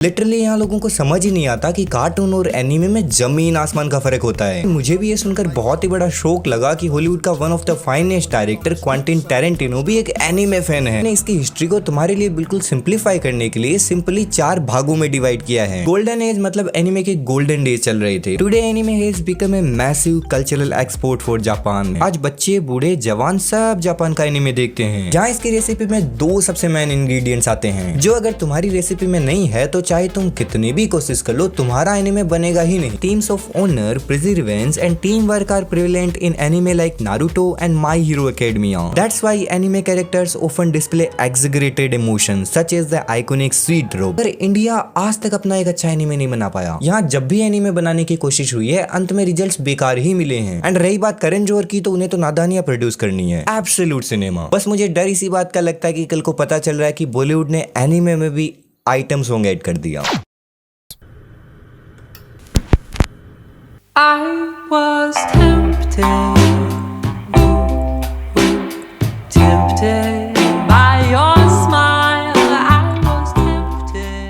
Literally यहाँ लोगों को समझ ही नहीं आता कि कार्टून और एनीमे में जमीन आसमान का फर्क होता है। मुझे भी ये सुनकर बहुत ही बड़ा शौक लगा कि हॉलीवुड का one of the finest director Quentin Tarantino भी एक एनीमे फैन है। मैंने इसकी हिस्ट्री को तुम्हारे लिए बिल्कुल सिंप्लीफाई करने के लिए सिंपली 4 भागों में डिवाइड किया है। गोल्डन एज मतलब एनीमे के गोल्डन डेज चल रहे थे। Today anime has become a massive cultural export for Japan. आज बच्चे बूढ़े जवान सब जापान का एनीमे देखते हैं, जहाँ इसकी रेसिपी में 2 सबसे मेन इंग्रेडिएंट्स आते हैं, जो अगर तुम्हारी रेसिपी में नहीं है तो चाहे तुम कितनी भी कोशिश कर लो तुम्हारा एनीमे बनेगा ही नहीं। Themes of honour, perseverance and team work are prevalent in anime like Naruto and My Hero Academia. That's why anime characters often display exaggerated emotions such as the iconic sweet drop. पर India आज तक अपना एक अच्छा anime नहीं बना पाया। यहाँ जब भी एनीमे बनाने की कोशिश हुई है अंत में रिजल्ट्स बेकार ही मिले हैं। एंड रही बात करण जौहर की, तो उन्हें तो नादानियां प्रोड्यूस करनी है, एब्सोल्यूट सिनेमा। बस मुझे डर इसी बात का लगता है कि कल को पता चल रहा है कि बॉलीवुड ने एनीमे में भी आइटम सॉन्ग ऐड कर दिया। I was tempted by your smile. I was tempted.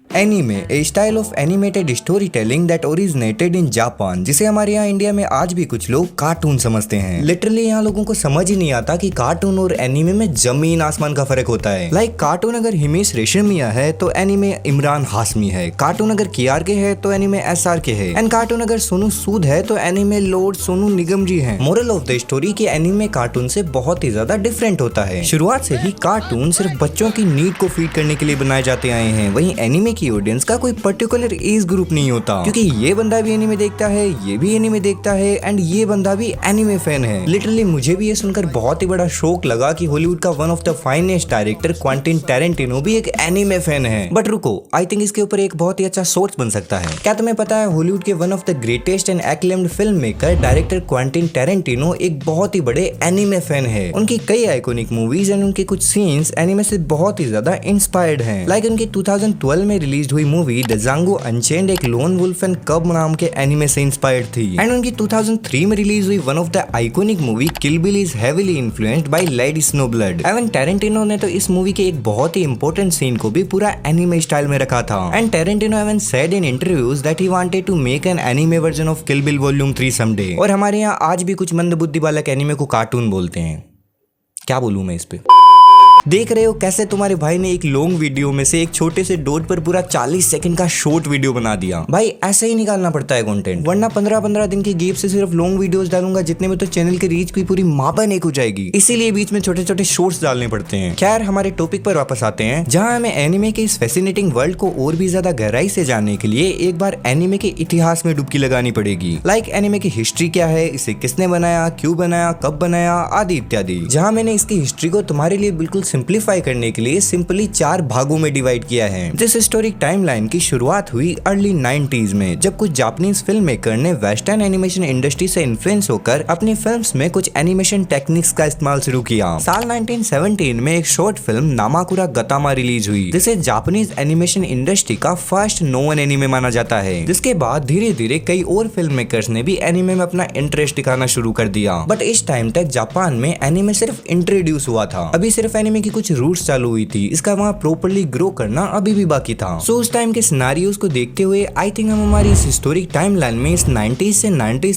Anime A style of animated story telling that originated in Japan, जिसे हमारे यहाँ इंडिया में आज भी कुछ लोग कार्टून समझते हैं। लिटरली यहाँ लोगों को समझ ही नहीं आता कि कार्टून और एनीमे में जमीन आसमान का फर्क होता है। लाइक कार्टून अगर हिमेश रेशमिया है तो एनीमे इमरान हाशमी है। कार्टून अगर KRK है तो एनीमे SRK है। एंड कार्टून अगर सोनू सूद है तो एनीमे लॉर्ड सोनू निगम जी है। मोरल ऑफ द स्टोरी की एनीमे कार्टून से बहुत ही ज्यादा डिफरेंट होता है। शुरुआत से ही कार्टून सिर्फ बच्चों की नीड को फीड करने के लिए बनाए जाते आए हैं। वहीं एनीमे की ऑडियंस का कोई पर्टिकुलर एज ग्रुप नहीं होता, क्योंकि ये बंदा भी एनीमे देखता है, ये भी एनीमे देखता है एंड ये बंदा भी एनीमे फैन है। लिटरली मुझे भी ये सुनकर बहुत ही बड़ा शौक लगा कि हॉलीवुड का one of the finest director Quentin Tarantino भी एक एनीमे फैन है। बट रुको, आई थिंक इसके ऊपर एक बहुत ही अच्छा सोर्स बन सकता है। क्या तुम्हें पता है हॉलीवुड के one of the greatest and acclaimed film maker director Quentin Tarantino एक बहुत ही बड़े एनीमे फैन है। उनकी कई आइकॉनिक मूवीज एंड उनके कुछ सीन्स एनीमे से बहुत ही ज्यादा इंस्पायर्ड हैं। लाइक उनकी 2012 में रिलीज हुई मूवी द जांगो अनचेन्ड एक लोन वुल्फ एंड कब नाम के एनीमे से इंस्पायर्ड थी। एंड उनकी 2003 में रिलीज हुई one of the iconic movie Kill Bill is heavily influenced by Lady Snowblood. Even Tarantino ने तो इस मूवी के एक बहुत ही इंपॉर्टेंट सीन को भी पूरा एनीमे स्टाइल में रखा था। And Tarantino even said in interviews that he wanted to make an anime version of Kill Bill volume 3 someday. और हमारे यहाँ आज भी कुछ मंदबुद्धि बालक एनीमे को कार्टून बोलते हैं। क्या बोलूं मैं इस पे। देख रहे हो कैसे तुम्हारे भाई ने एक लॉन्ग वीडियो में से एक छोटे से डॉट पर पूरा 40 सेकंड का शॉर्ट वीडियो बना दिया। भाई ऐसे ही निकालना पड़ता है कंटेंट, वरना 15-15 दिन की गैप से सिर्फ लॉन्ग वीडियोस डालूंगा जितने में तो चैनल की रीच की पूरी मापन एक हो जाएगी। इसीलिए बीच में छोटे छोटे शॉर्ट्स डालने पड़ते हैं। खैर हमारे टॉपिक पर वापस आते हैं, जहाँ हमें एनीमे के इस फैसिनेटिंग वर्ल्ड को और भी ज्यादा गहराई से जानने के लिए एक बार एनीमे के इतिहास में डुबकी लगानी पड़ेगी। लाइक एनीमे की हिस्ट्री क्या है, इसे किसने बनाया, क्यों बनाया, कब बनाया, आदि इत्यादि। जहाँ मैंने इसकी हिस्ट्री को तुम्हारे लिए बिल्कुल सिंप्लीफाई करने के लिए सिंपली 4 भागों में डिवाइड किया है। दिस हिस्टोरिक टाइमलाइन की शुरुआत हुई अर्ली 90s में, जब कुछ जापानीज फिल्म मेकर ने वेस्टर्न एनिमेशन इंडस्ट्री से इन्फ्लुएंस होकर अपनी फिल्म्स में कुछ एनिमेशन टेक्निक्स का इस्तेमाल शुरू किया। साल 1917 में एक शॉर्ट फिल्म नामाकुरा गतामा रिलीज हुई, जिसे जापानीज एनिमेशन इंडस्ट्री का फर्स्ट नोन एनीमे माना जाता है। जिसके बाद धीरे धीरे कई और फिल्म मेकर्स ने भी एनीमे में अपना इंटरेस्ट दिखाना शुरू कर दिया। बट इस टाइम तक जापान में एनीमे सिर्फ इंट्रोड्यूस हुआ था। अभी सिर्फ एनीमे की कुछ रूट्स चालू हुई थी, इसका वहाँ प्रॉपर्ली ग्रो करना अभी भी बाकी था। सो उस टाइम के सिनेरियोस को देखते हुए आई थिंक हम हमारी इस हिस्टोरिक टाइमलाइन में इस 90s से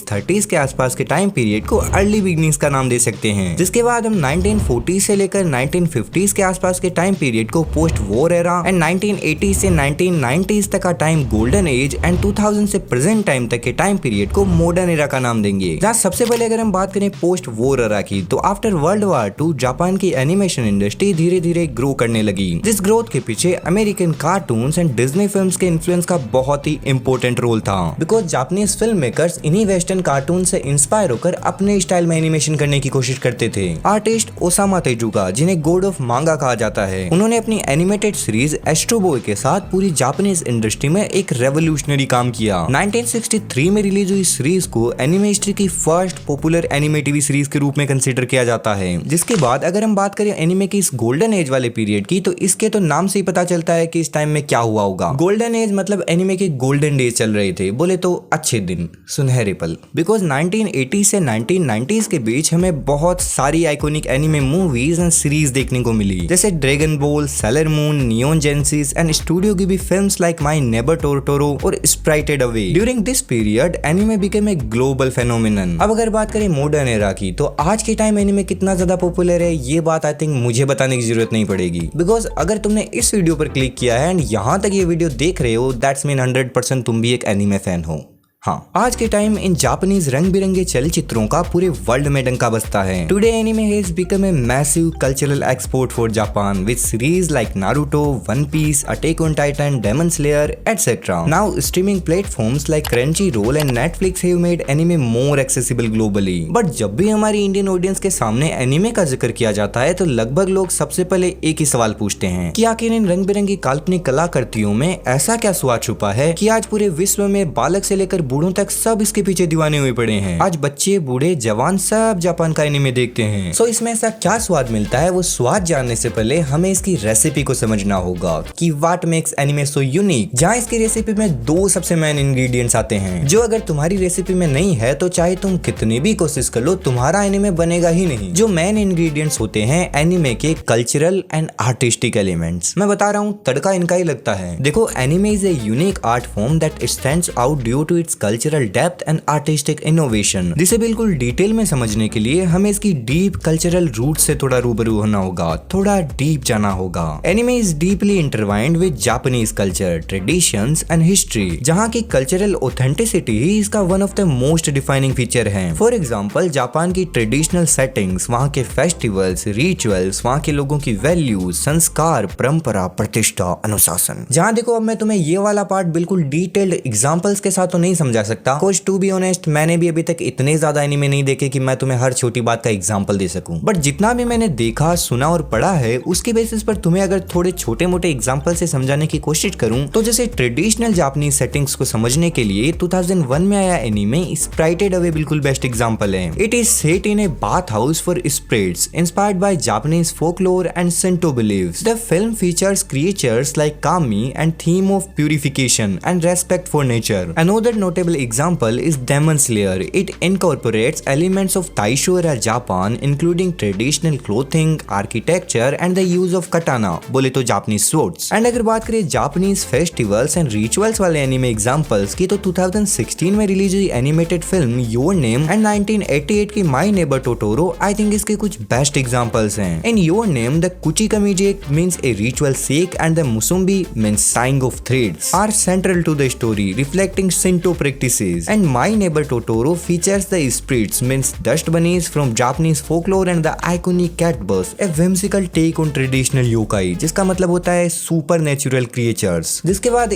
30s के आसपास के टाइम पीरियड को अर्ली बिगनिंग्स का नाम दे सकते हैं। जिसके बाद हम 1940 से लेकर 1950s के आसपास के टाइम पीरियड को पोस्ट वॉर एरा एंड 1980 से 1990s तक का टाइम गोल्डन एज एंड 2000 से प्रेजेंट टाइम तक के टाइम पीरियड को मॉडर्न एरा का नाम देंगे। जहाँ सबसे पहले अगर हम बात करें पोस्ट वॉर एरा की, तो आफ्टर वर्ल्ड वॉर 2 जापान की एनिमेशन इंडस्ट्री धीरे धीरे ग्रो करने लगी। जिस ग्रोथ के पीछे American cartoons and Disney films के इन्फ्लुएंस का बहुत ही इंपॉर्टेंट रोल था। बिकॉज जापानीज फिल्म मेकर्स इन्हीं वेस्टर्न कार्टून से इंस्पायर होकर अपने स्टाइल में एनिमेशन करने की कोशिश करते थे। आर्टिस्ट ओसामा तेजुका, जिन्हें गॉड ऑफ मांगा कहा जाता है, उन्होंने अपनी एनिमेटेड सीरीज एस्ट्रो बॉय के साथ पूरी जापानीज इंडस्ट्री में एक रेवोल्यूशनरी काम किया। 1963 में रिलीज हुई सीरीज को एनिमे हिस्ट्री की first popular anime TV series के रूप में कंसिडर किया जाता है। जिसके बाद अगर हम बात करें एनिमे की की इस गोल्डन एज वाले पीरियड की, तो इसके तो नाम से ही पता चलता है कि इस टाइम में क्या हुआ होगा। गोल्डन एज मतलब एनिमे के गोल्डन डेज चल रहे थे, बोले तो अच्छे दिन, सुनहरे पल। बिकॉज 1980 से 1990s के बीच हमें बहुत सारी iconic anime movies and series देखने को मिली, जैसे Dragon Ball, Sailor Moon, Neon Genesis and Studio Ghibli films like My Neighbour Totoro और Spirited Away. During this period anime became a global phenomenon. अब अगर बात करें मॉडर्न एरा की, तो आज के टाइम एनिमे कितना ज्यादा पॉपुलर है ये बात आई थिंक मुझे बताने की जरूरत नहीं पड़ेगी। बिकॉज अगर तुमने इस वीडियो पर क्लिक किया है एंड यहाँ तक ये वीडियो देख रहे हो, दैट्स मीन 100% तुम भी एक एनिमे फैन हो। हाँ, आज के टाइम इन जापानीज रंग बिरंगे चलचित्रों का पूरे वर्ल्ड में डंका बजता है। Today anime has become a massive cultural export for Japan with series like Naruto, One Piece, Attack on Titan, Demon Slayer etcetera. Now streaming platforms like Crunchyroll and Netflix have made anime more accessible globally. But जब भी हमारी Indian audience के सामने anime का जिक्र किया जाता है, तो लगभग लोग सबसे पहले एक ही सवाल पूछते हैं कि आखिर इन रंग बिरंगी काल्पनिक कलाकृतियों में ऐसा क्या स्वाद छुपा है कि आज पूरे विश्व में बालक से लेकर बूढ़ों तक सब इसके पीछे दीवाने हुए पड़े हैं। आज बच्चे, बूढ़े, जवान सब जापान का एनिमे देखते हैं। सो इसमें ऐसा क्या स्वाद मिलता है, वो स्वाद जानने से पहले हमें इसकी रेसिपी को समझना होगा कि what makes anime so unique. जहाँ इसकी रेसिपी में दो सबसे मेन इंग्रेडिएंट्स आते हैं, जो अगर तुम्हारी रेसिपी में नहीं है तो चाहे तुम कितनी भी कोशिश कर लो, तुम्हारा एनिमे बनेगा ही नहीं। जो मेन इंग्रेडिएंट्स होते हैं एनिमे के कल्चरल एंड आर्टिस्टिक एलिमेंट्स। मैं बता रहा हूँ, तड़का इनका ही लगता है। देखो, anime is a unique art form that stands out due to its cultural depth and artistic innovation. जिसे बिल्कुल डिटेल में समझने के लिए हमें इसकी डीप कल्चरल रूट से थोड़ा रूबरू होना होगा, थोड़ा डीप जाना होगा। Anime is deeply intertwined with Japanese culture, traditions and history, जहाँ की कल्चरल ऑथेंटिसिटी ही इसका one of the most defining feature है। फॉर एग्जाम्पल, जापान की ट्रेडिशनल सेटिंग्स, वहाँ के फेस्टिवल्स, रिचुअल्स, वहाँ के लोगों की वैल्यूज, संस्कार, परंपरा, प्रतिष्ठा, अनुशासन। जहाँ देखो, अब मैं तुम्हें ये वाला पार्ट बिल्कुल डिटेल्ड एग्जांपल्स के साथ तो नहीं समझा सकता। कुछ टू बी ऑनेस्ट, मैंने भी अभी तक इतने ज्यादा एनिमे नहीं देखे कि मैं तुम्हें हर छोटी बात का एग्जांपल दे सकूं। बट जितना भी मैंने देखा, सुना और पढ़ा है, उसके बेसिस पर तुम्हें अगर थोड़े छोटे मोटे एग्जांपल से समझाने की कोशिश करूं, तो जैसे ट्रेडिशनल जापानीज सेटिंग्स को समझने के लिए 2001 में आया एनिमे स्प्राइटेड अवे बिल्कुल बेस्ट एग्जांपल है। It is set in a bath house for spirits inspired by Japanese folklore and Shinto believes. The film features creatures like kami and theme of purification and respect for nature. Another notable example is Demon Slayer. It incorporates elements of Taisho era Japan, including traditional clothing, architecture, and the use of katana, बोले तो Japanese swords. And अगर बात करें Japanese festivals and rituals वाले anime examples की, तो 2016 में release हुई animated film Your Name and 1988 की My Neighbor Totoro, I think इसके कुछ बेस्ट एग्जाम्पल्स हैं। In Your Name, the Kuchi Kamije means a ritual shake and the Musumbi means tying of threads are central to the story, reflecting Shinto practices. And My Neighbor Totoro features the spirits means dust bunnies from Japanese folklore and the iconic cat bus, a whimsical take on traditional yokai, जिसका मतलब होता है super natural creatures. जिसके बाद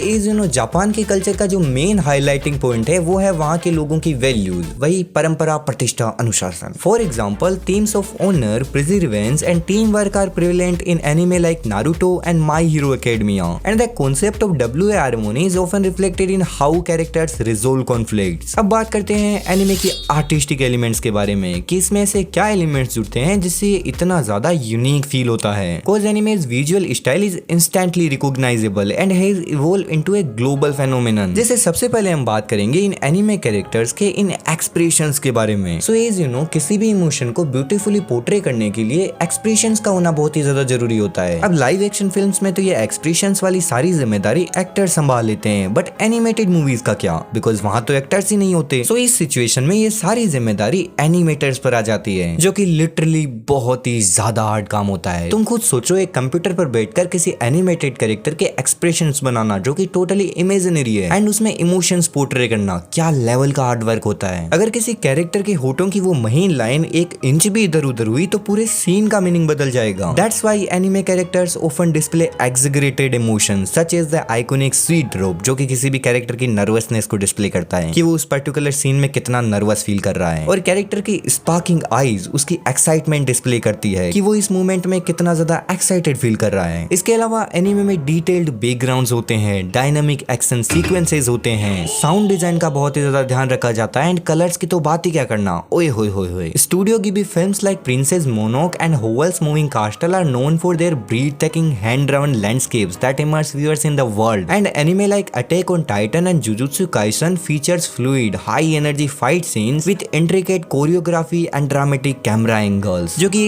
Japan के culture का जो main highlighting point है, वो है वहाँ के लोगों की वैल्यूज, वही परंपरा, प्रतिष्ठा, अनुशासन। For example, themes of honour, perseverance and team work are prevalent in anime like Naruto and My Hero Academia. And the concept of WA harmony is often reflected in how characters resolve conflicts. अब बात करते हैं anime की artistic elements के बारे में कि इसमें से क्या एलिमेंट्स जुड़ते हैं जिससे ये इतना ज्यादा यूनिक फील होता है। Cause anime's visual style is instantly recognisable and has evolve into a global phenomenon. जैसे सबसे पहले हम बात करेंगे इन एनिमे कैरेक्टर्स के इन एक्सप्रेशंस के बारे में। सो एज किसी भी इमोशन को ब्यूटीफुली पोर्ट्रे करने के लिए एक्सप्रेशंस का होना बहुत ही ज्यादा जरूरी होता है। अब लाइव एक्शन फिल्म्स में तो ये एक्सप्रेशंस वाली सारी जिम्मेदारी एक्टर संभाल लेते हैं, बट एनिमेटेड मूवीज का क्या, बिकॉज वहां तो एक्टर्स ही नहीं होते। सो इस सिचुएशन में ये सारी जिम्मेदारी एनिमेटर्स पर आ जाती है, जो कि लिटरली बहुत ही ज्यादा हार्ड काम होता है। तुम खुद सोचो, एक कंप्यूटर पर बैठकर किसी एनिमेटेड कैरेक्टर के एक्सप्रेशंस बनाना, जो कि टोटली इमेजिनरी है, एंड उसमें इमोशंस पोर्ट्रे करना, क्या लेवल का हार्ड वर्क होता है। अगर किसी कैरेक्टर के होठों की वो महीन लाइन 1 इंच भी इधर उधर हुई तो पूरे सीन का मीनिंग बदल जाएगा। That's why anime characters often display exaggerated emotions such as the iconic sweet drop, जो कि किसी भी कैरेक्टर की नर्वसनेस को डिस्प्ले डिस्प्ले करता है कि वो उस पर्टिकुलर सीन में कितना नर्वस फील कर रहा है, और कैरेक्टर की स्पार्किंग आईज उसकी एक्साइटमेंट डिस्प्ले करती है कि वो इस मोमेंट में कितना ज्यादा एक्साइटेड फील कर रहा है। इसके अलावा एनिमे में डिटेल्ड बैकग्राउंड्स होते हैं, डायनामिक एक्शन सीक्वेंसेस होते हैं, साउंड डिजाइन का बहुत ही ज्यादा ध्यान रखा जाता है, एंड कलर्स की तो बात ही क्या करना, ओए होए होए होए। स्टूडियो गिबी films like Princess Mononoke and Howl's Moving Castle are known for their breathtaking hand-drawn landscapes that immerse viewers in the world. And anime like Attack on Titan and Jujutsu Kaisen features fluid, high-energy fight scenes with intricate choreography and dramatic camera angles, जो कि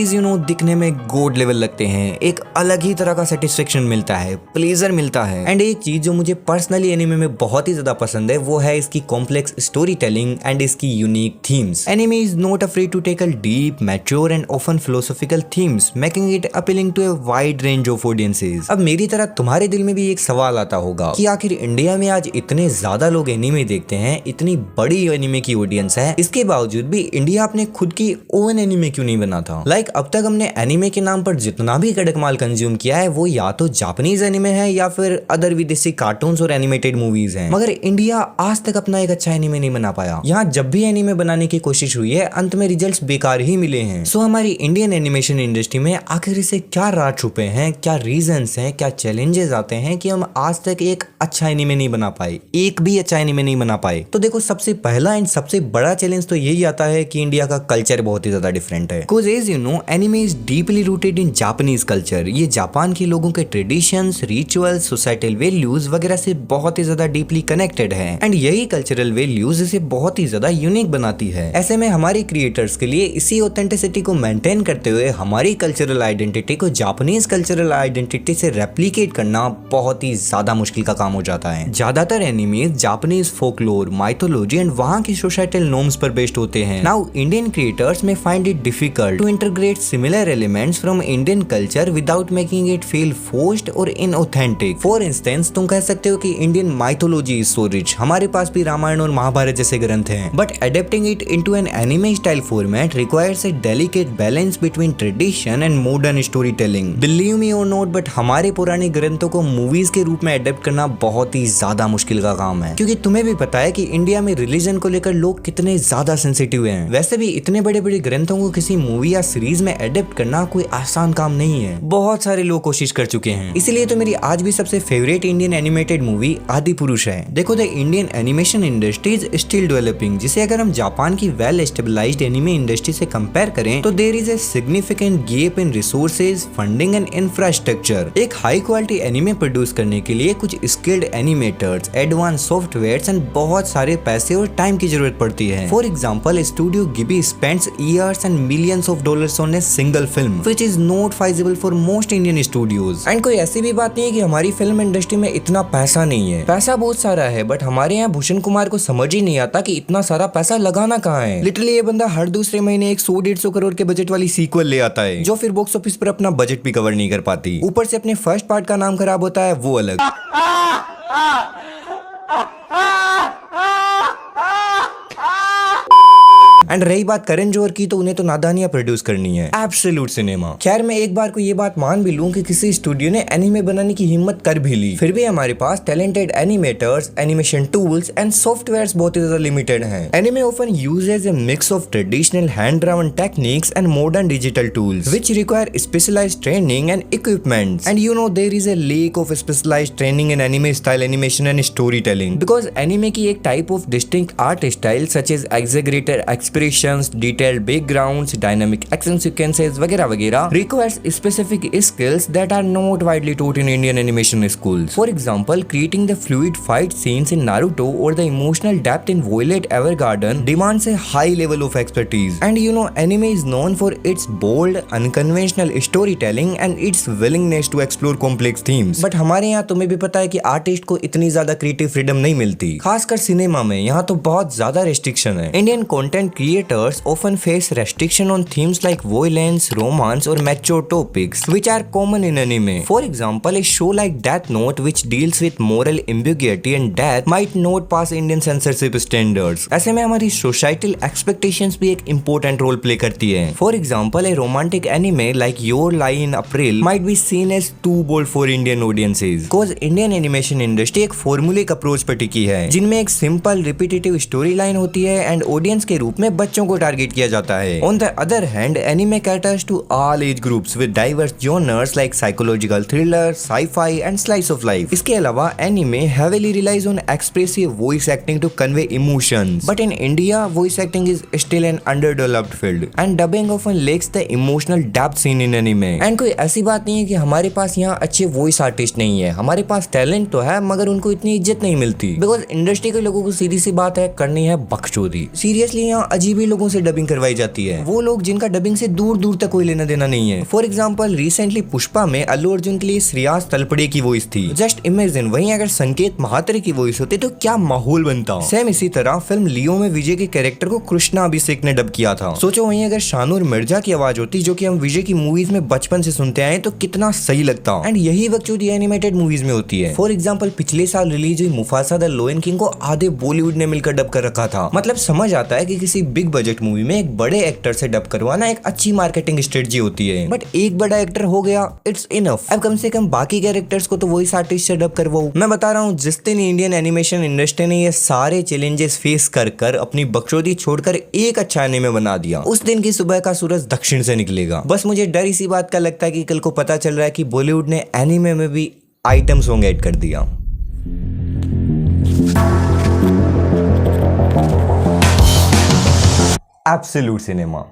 दिखने में गोड level लगते हैं। एक अलग ही तरह का सेटिस्फेक्शन मिलता है, प्लेजर मिलता है। एंड एक चीज जो मुझे पर्सनली एनिमे में बहुत ही ज्यादा पसंद है वो है इसकी कॉम्प्लेक्स स्टोरी टेलिंग एंड इसकी unique themes. Anime is not afraid to tackle deep, mature and often philosophical themes, making it appealing to a wide range of audiences. अब मेरी तरह तुम्हारे दिल में भी एक सवाल आता होगा कि आखिर इंडिया में आज इतने ज्यादा लोग एनिमे देखते हैं, इतनी बड़ी एनिमे की ऑडियंस है, इसके बावजूद भी इंडिया अपने खुद की ओन एनिमे क्यों नहीं बनाता? अब तक हमने एनिमे के नाम पर जितना भी कड़क माल कंज्यूम किया है वो या तो जापानीज एनिमे है या फिर अदर विदेशी कार्टून्स और एनिमेटेड मूवीज हैं, मगर इंडिया आज तक अपना एक अच्छा एनिमे नहीं बना पाया। यहाँ जब भी एनिमे बनाने की कोशिश हुई है अंत में रिजल्ट्स बेकार ही मिले हैं। सो हमारी इंडियन एनिमेशन इंडस्ट्री में आखिर इसे क्या राज छुपे हैं, क्या रीजंस हैं, क्या चैलेंजेस आते हैं कि हम आज तक एक अच्छा एनिमे नहीं बना पाए, एक भी अच्छा एनिमे नहीं बना पाए? तो देखो, सबसे पहला एंड सबसे बड़ा चैलेंज तो यही आता है कि इंडिया का कल्चर बहुत ही ज्यादा डिफरेंट है। Because as you know, anime is deeply rooted in Japanese culture. ये जापान के लोगों के ट्रेडिशंस, रिचुअल्स, सोसाइटल वैल्यूज वगैरह से बहुत ही ज्यादा डीपली कनेक्टेड है, एंड यही कल्चरल वैल्यूज इसे बहुत ही ज्यादा यूनिक बनाती है। ऐसे में हमारे क्रिएटर्स के लिए इसी ऑथेंटिसिटी को मेंटेन करते हुए हमारी कल्चरल आइडेंटिटी को जापानीज कल्चरल आइडेंटिटी से रेप्लिकेट करना बहुत ही ज्यादा मुश्किल का काम हो जाता है। ज्यादातर animes Japanese folklore, mythology and वहां की सोसाइटल नॉर्म्स पर बेस्ड होते हैं। Now Indian creators may find it difficult to integrate similar elements from Indian culture without making it feel forced और इनऑथेंटिक। फॉर इंस्टेंस, तुम कह सकते हो कि Indian mythology is so rich, हमारे पास भी रामायण और महाभारत जैसे ग्रंथ हैं, but adapting it into an anime style format requires a delicate balance between tradition and modern story telling. Believe me और नॉट, बट हमारे पुराने ग्रंथों को मूवीज के रूप में एडेप्ट करना बहुत ही ज्यादा मुश्किल का काम है, क्योंकि तुम्हें भी पता है कि इंडिया में रिलीजन को लेकर लोग कितने ज्यादा सेंसिटिव हैं। वैसे भी इतने बड़े बड़े ग्रंथों को किसी मूवी या सीरीज में एडेप्ट करना कोई आसान काम नहीं है। बहुत सारे लोग कोशिश कर चुके हैं, इसलिए तो मेरी आज भी सबसे फेवरेट इंडियन एनिमेटेड मूवी आदि पुरुष है। देखो, the Indian animation industry is still developing, जिसे अगर हम जापान की वेल स्टेबलाइज्ड एनिमे इंडस्ट्री से कंपेयर करें तो there is a significant gap in resources, funding and infrastructure. एक हाई क्वालिटी एनिमे प्रोड्यूस करने के लिए कुछ skilled animators, advance softwares and बहुत सारे पैसे और टाइम की जरूरत पड़ती है। फॉर एग्जांपल, स्टूडियो गिबी spends years and millions of dollars on a single film, which is not feasible for most Indian studios. And कोई ऐसी भी बात नहीं है कि हमारी फिल्म इंडस्ट्री में इतना पैसा नहीं है, पैसा बहुत सारा है, बट हमारे यहाँ भूषण कुमार को समझ ही नहीं आता कि इतना सारा पैसा लगाना कहाँ है। लिटरली ये बंदा हर दूसरे महीने एक 100-150 करोड़ के बजट वाली सीक्वल ले आता है, जो फिर बॉक्स ऑफिस पर अपना बजट भी कवर नहीं कर पाती। ऊपर से अपने फर्स्ट पार्ट का नाम खराब होता है, वो अलग। एंड रही बात करण जौहर की, तो उन्हें तो नादानियां प्रोड्यूस करनी है, एब्सोल्यूट सिनेमा। खैर, मैं एक बार को ये बात मान भी लूं कि किसी स्टूडियो ने एनिमे बनाने की हिम्मत कर भी ली, फिर भी हमारे पास talented animators, animation tools and softwares बहुत ही ज्यादा लिमिटेड हैं। Anime often uses a mix of traditional hand drawn techniques and modern digital tools which require specialised training and equipments. And you know, there is a lack of specialised training in anime style animation and story telling, because anime की एक type of distinct art style such as exaggerated expressions, detailed backgrounds, dynamic action sequences वगैरह वगैरह requires specific skills that are not widely taught in Indian animation schools. For example, creating the fluid fight scenes in Naruto or the emotional depth in Violet Evergarden demands a high level of expertise. And you know, anime is known for its bold, unconventional storytelling and its willingness to explore complex themes. But हमारे यहाँ तुम्हें भी पता है कि artist को इतनी ज्यादा क्रिएटिव फ्रीडम नहीं मिलती, खासकर सिनेमा में। यहाँ तो बहुत ज्यादा रेस्ट्रिक्शन है। Indian content creators often face restriction on themes like violence, romance or mature topics which are common in anime. For example, a show like Death Note which deals with moral ambiguity and death might not pass Indian censorship standards. ऐसे में हमारी societal expectations भी एक important role play करती है. For example, a romantic anime like Your Lie in April might be seen as too bold for Indian audiences. Cause Indian animation industry एक formulaic approach पर टिकी है जिनमें एक simple repetitive story line होती है एंड ऑडियंस के रूप में बच्चों को टारगेट किया जाता है. On the other hand, anime caters to all age groups with diverse genres like psychological thriller, sci-fi and slice of life. इसके अलावा anime heavily relies on expressive voice acting to convey emotions. But in India, voice acting is still an underdeveloped field and dubbing often lacks the emotional depth seen in anime. And कोई ऐसी बात नहीं है कि हमारे पास यहाँ अच्छे voice artist नहीं है. हमारे पास टैलेंट तो है मगर उनको इतनी इज्जत नहीं मिलती. बिकॉज इंडस्ट्री के लोगों को सीधी सी बात है करनी है बकचोदी. सीरियसली यहाँ अजीब ही लोगों से डबिंग करवाई जाती है. वो लोग जिनका डबिंग से दूर दूर तक कोई लेना देना नहीं है. फॉर एग्जाम्पल रिसेंटली पुष्पा में अल्लू अर्जुन के लिए श्रेयास तलपड़े की वॉइस थी. जस्ट इमेजिन वहीं अगर संकेत महात्रे की वॉइस होती तो क्या माहौल बनता. सेम इसी तरह फिल्म लियो में विजय के कैरेक्टर को कृष्णा अभिषेक ने डब किया था. सोचो वहीं अगर शानूर मिर्जा की आवाज होती जो कि हम विजय की मूवीज में बचपन से सुनते आए तो कितना सही लगता. एंड यही बकचोदी एनिमेटेड मूवीज में होती है. फॉर एग्जाम्पल पिछले साल रिलीज हुई मुफासा द लायन किंग को आधे बॉलीवुड ने मिलकर डब कर रखा था. मतलब समझ आता है कि किसी बिग बजट मूवी में एक बड़े एक्टर से डब करवाना एक अच्छी मार्केटिंग स्ट्रेटजी होती है. बट एक बड़ा एक्टर हो गया इट्स इनफ. अब कम से कम बाकी कैरेक्टर्स को तो वॉइस आर्टिस्ट से डब करवाओ. मैं बता रहा हूँ जिस दिन इंडियन एनिमेशन इंडस्ट्री ने ये सारे चैलेंजेस फेस कर अपनी बकचोदी छोड़कर एक अच्छा एनिमे बना दिया उस दिन की सुबह का सूरज दक्षिण से निकलेगा. बस मुझे डर इसी बात का लगता है कि कल को पता चल रहा है कि बॉलीवुड ने एनिमे में भी आइटम सॉन्ग ऐड कर दिया. Absolute cinema.